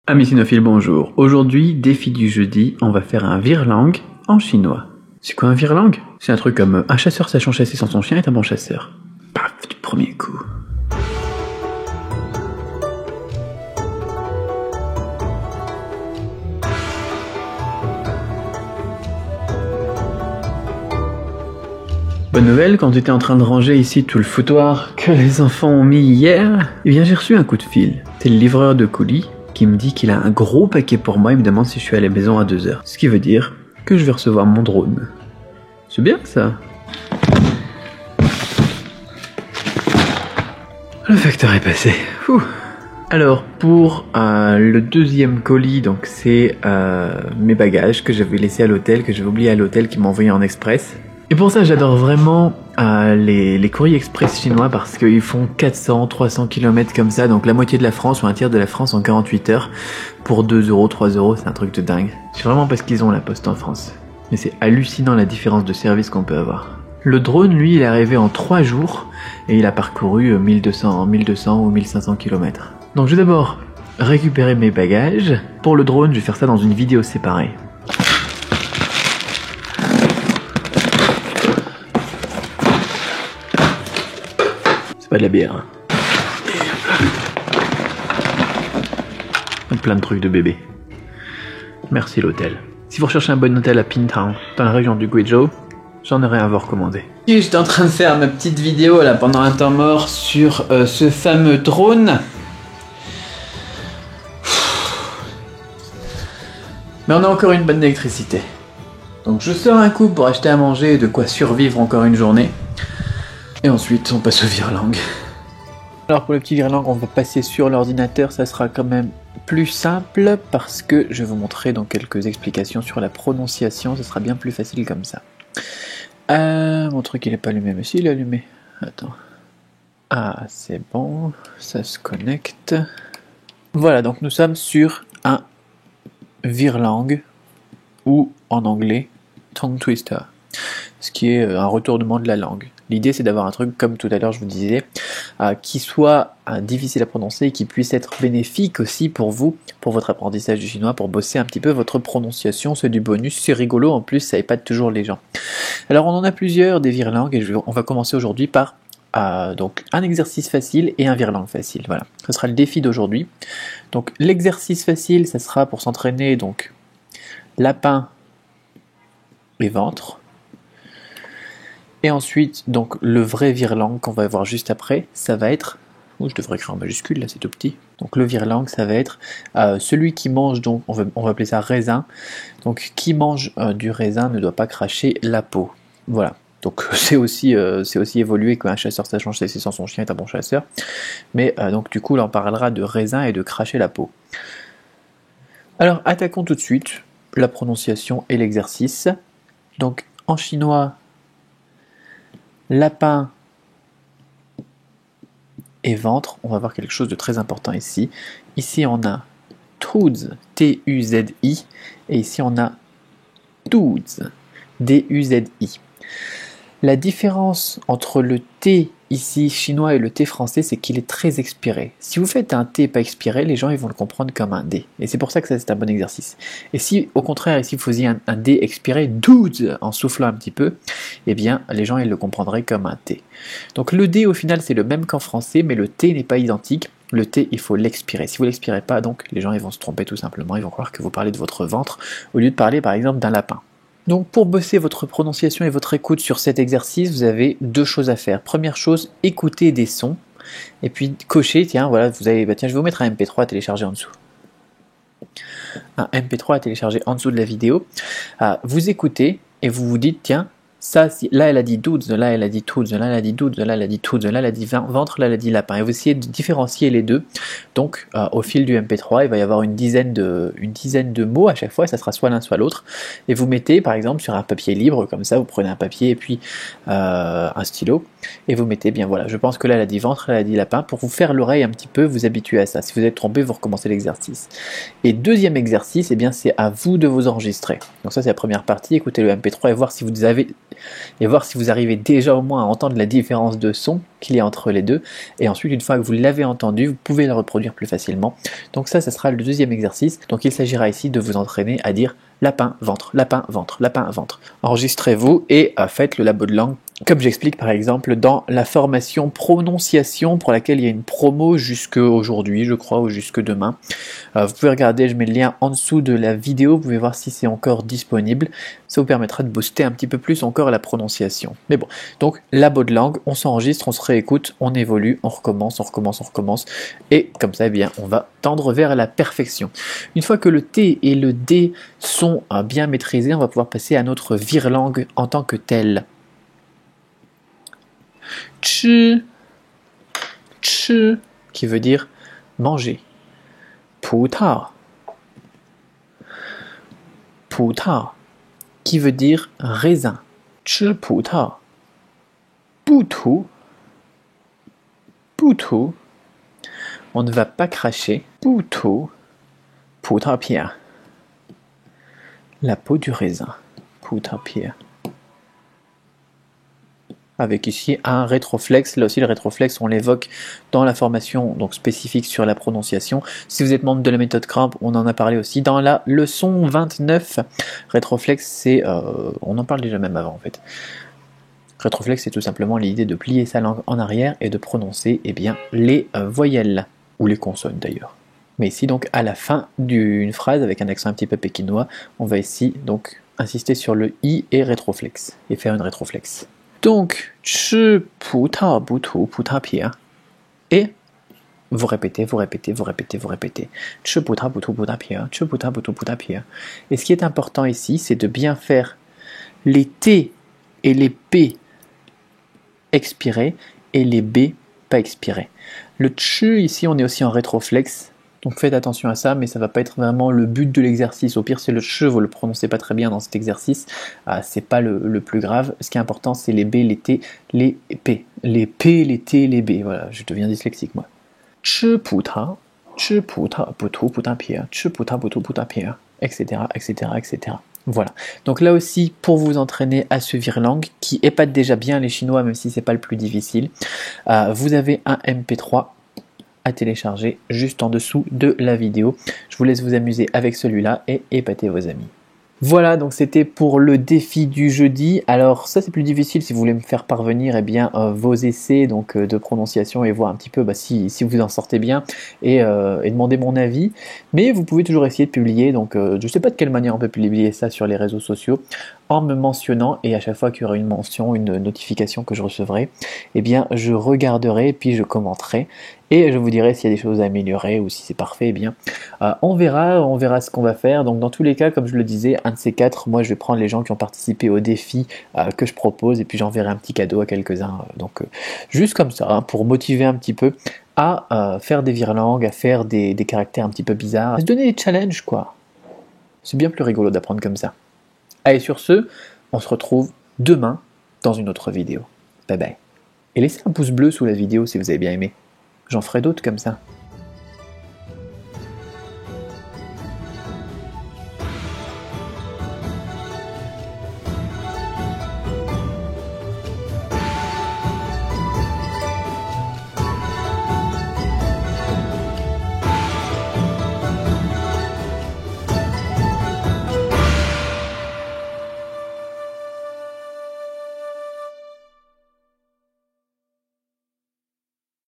Amis cinophiles, bonjour. Aujourd'hui, défi du jeudi, on va faire un virelangue en chinois. C'est quoi un virelangue? C'est un truc comme un chasseur sachant chasser sans son chien est un bon chasseur. Paf, du premier coup. Bonne nouvelle, quand j'étais en train de ranger ici tout le foutoir que les enfants ont mis hier, eh bien j'ai reçu un coup de fil. C'est le livreur de colis qui me dit qu'il a un gros paquet pour moi, il me demande si je suis à la maison à 2h. Ce qui veut dire que je vais recevoir mon drone. C'est bien ça. Le facteur est passé. Ouh. Alors pour le deuxième colis, donc c'est mes bagages que j'avais laissés à l'hôtel, que j'avais oublié à l'hôtel, qui m'a envoyé en express. Et pour ça j'adore vraiment les courriers express chinois parce qu'ils font 400-300 km comme ça, donc la moitié de la France ou un tiers de la France en 48 heures pour 2 euros, 3 euros, c'est un truc de dingue. C'est vraiment parce qu'ils ont la poste en France. Mais c'est hallucinant la différence de service qu'on peut avoir. Le drone, lui, il est arrivé en 3 jours et il a parcouru 1200 ou 1500 km. Donc je vais d'abord récupérer mes bagages. Pour le drone, je vais faire ça dans une vidéo séparée. C'est pas de la bière. Hein. Plein de trucs de bébé. Merci l'hôtel. Si vous recherchez un bon hôtel à Pingtan, dans la région du Guizhou, j'en aurais à vous recommander. J'étais en train de faire ma petite vidéo là pendant un temps mort sur ce fameux drone. Mais on a encore une bonne électricité. Donc je sors un coup pour acheter à manger et de quoi survivre encore une journée. Et ensuite on passe au virelangue. Alors pour le petit virelangue, on va passer sur l'ordinateur, ça sera quand même plus simple parce que je vais vous montrer donc quelques explications sur la prononciation, ce sera bien plus facile comme ça. Mon truc il est pas allumé, mais si il est allumé. Attends. Ah c'est bon, ça se connecte. Voilà, donc nous sommes sur un virelangue ou en anglais tongue twister, ce qui est un retournement de la langue. L'idée c'est d'avoir un truc comme tout à l'heure je vous disais, qui soit difficile à prononcer et qui puisse être bénéfique aussi pour vous, pour votre apprentissage du chinois, pour bosser un petit peu votre prononciation, c'est du bonus, c'est rigolo en plus, ça épate toujours les gens. Alors on en a plusieurs des virelangues et on va commencer aujourd'hui par donc un exercice facile et un virelangue facile, voilà. Ce sera le défi d'aujourd'hui. Donc l'exercice facile, ça sera pour s'entraîner donc lapin et ventre. Et ensuite, donc le vrai virelangue qu'on va voir juste après, ça va être, je devrais écrire en majuscule, là c'est tout petit. Donc le virelangue, ça va être celui qui mange, donc on va appeler ça raisin. Donc qui mange du raisin ne doit pas cracher la peau. Voilà. Donc c'est aussi évolué qu'un chasseur sachant chasser sans son chien est un bon chasseur. Mais donc du coup là on parlera de raisin et de cracher la peau. Alors attaquons tout de suite la prononciation et l'exercice. Donc en chinois, lapin et ventre, on va voir quelque chose de très important ici. Ici on a tuzi, T-U-Z-I, et ici on a duzi, D-U-Z-I. La différence entre le T ici chinois et le T français, c'est qu'il est très expiré. Si vous faites un T pas expiré, les gens ils vont le comprendre comme un D. Et c'est pour ça que ça c'est un bon exercice. Et si au contraire ici vous faisiez un D expiré, duzi, en soufflant un petit peu, eh bien les gens ils le comprendraient comme un T. Donc le D au final c'est le même qu'en français, mais le T n'est pas identique. Le T il faut l'expirer. Si vous l'expirez pas, donc les gens ils vont se tromper tout simplement. Ils vont croire que vous parlez de votre ventre au lieu de parler par exemple d'un lapin. Donc pour bosser votre prononciation et votre écoute sur cet exercice, vous avez deux choses à faire. Première chose, écoutez des sons, et puis cocher, tiens, voilà, vous avez, tiens, je vais vous mettre un MP3 à télécharger en dessous. Un MP3 à télécharger en dessous de la vidéo. Vous écoutez, et vous vous dites, tiens, ça, là elle a dit duzi, là elle a dit tuzi, là elle a dit duzi, là elle a dit tuzi, là elle a dit ventre, là elle a dit lapin. Et vous essayez de différencier les deux. Donc au fil du MP3, il va y avoir une dizaine de mots à chaque fois, et ça sera soit l'un soit l'autre. Et vous mettez par exemple sur un papier libre, comme ça, vous prenez un papier et puis un stylo, et vous mettez, bien voilà, je pense que là elle a dit ventre, là elle a dit lapin, pour vous faire l'oreille un petit peu, vous habituer à ça. Si vous êtes trompé, vous recommencez l'exercice. Et deuxième exercice, eh bien c'est à vous de vous enregistrer. Donc ça c'est la première partie, écoutez le MP3 et voir si vous avez et voir si vous arrivez déjà au moins à entendre la différence de son qu'il y a entre les deux. Et ensuite, une fois que vous l'avez entendu, vous pouvez le reproduire plus facilement. Donc ça sera le deuxième exercice. Donc il s'agira ici de vous entraîner à dire lapin, ventre, lapin, ventre, lapin, ventre. Enregistrez-vous et faites le labo de langue, comme j'explique par exemple dans la formation prononciation pour laquelle il y a une promo jusque aujourd'hui, je crois, ou jusque demain. Vous pouvez regarder, je mets le lien en dessous de la vidéo, vous pouvez voir si c'est encore disponible. Ça vous permettra de booster un petit peu plus encore la prononciation. Mais bon, donc labo de langue, on s'enregistre, on se réécoute, on évolue, on recommence, on recommence, on recommence. Et comme ça, eh bien, on va tendre vers la perfection. Une fois que le T et le D sont bien maîtrisés, on va pouvoir passer à notre virelangue en tant que tel. Chi, chi, qui veut dire manger. Puta, puta, qui veut dire raisin. Chi puta. Putu, putu, on ne va pas cracher. Putu, puta pia. La peau du raisin. Puta pia. Avec ici un rétroflexe. Là aussi, le rétroflexe, on l'évoque dans la formation donc spécifique sur la prononciation. Si vous êtes membre de la méthode Cramp, on en a parlé aussi dans la leçon 29. Rétroflexe, c'est... on en parle déjà même avant, en fait. Rétroflexe, c'est tout simplement l'idée de plier sa langue en arrière et de prononcer eh bien, les voyelles, ou les consonnes d'ailleurs. Mais ici, donc, à la fin d'une phrase, avec un accent un petit peu pékinois, on va ici donc insister sur le i et rétroflexe, et faire une rétroflexe. Donc, chi puta butu puta pia. Et vous répétez, vous répétez, vous répétez, vous répétez. Chi puta butu puta pia, chi puta butu puta pia. Et ce qui est important ici, c'est de bien faire les T et les P expirés et les B pas expirés. Le chi, ici, on est aussi en rétroflexe. Donc faites attention à ça, mais ça va pas être vraiment le but de l'exercice. Au pire, c'est le che, vous le prononcez pas très bien dans cet exercice. C'est pas le plus grave. Ce qui est important, c'est les B, les T, les P. Les P, les T, les B. Voilà, je deviens dyslexique, moi. Chi puta, butu puta pia, chi puta butu puta pia, etc., etc., etc. Voilà. Donc là aussi, pour vous entraîner à ce virelangue, qui épate déjà bien les Chinois, même si c'est pas le plus difficile, vous avez un MP3 à télécharger juste en dessous de la vidéo. Je vous laisse vous amuser avec celui-là et épater vos amis. Voilà, donc c'était pour le défi du jeudi. Alors ça c'est plus difficile si vous voulez me faire parvenir eh bien, vos essais donc, de prononciation et voir un petit peu si vous en sortez bien et demander mon avis. Mais vous pouvez toujours essayer de publier, donc je ne sais pas de quelle manière on peut publier ça sur les réseaux sociaux, en me mentionnant, et à chaque fois qu'il y aura une mention, une notification que je recevrai, eh bien je regarderai puis je commenterai et je vous dirai s'il y a des choses à améliorer ou si c'est parfait. Eh bien on verra ce qu'on va faire. Donc dans tous les cas, comme je le disais, un de ces quatre, moi je vais prendre les gens qui ont participé au défi que je propose et puis j'enverrai un petit cadeau à quelques-uns. Donc juste comme ça, hein, pour motiver un petit peu à faire des virelangues, à faire des caractères un petit peu bizarres, à se donner des challenges quoi. C'est bien plus rigolo d'apprendre comme ça. Allez, sur ce, on se retrouve demain dans une autre vidéo. Bye bye. Et laissez un pouce bleu sous la vidéo si vous avez bien aimé. J'en ferai d'autres comme ça.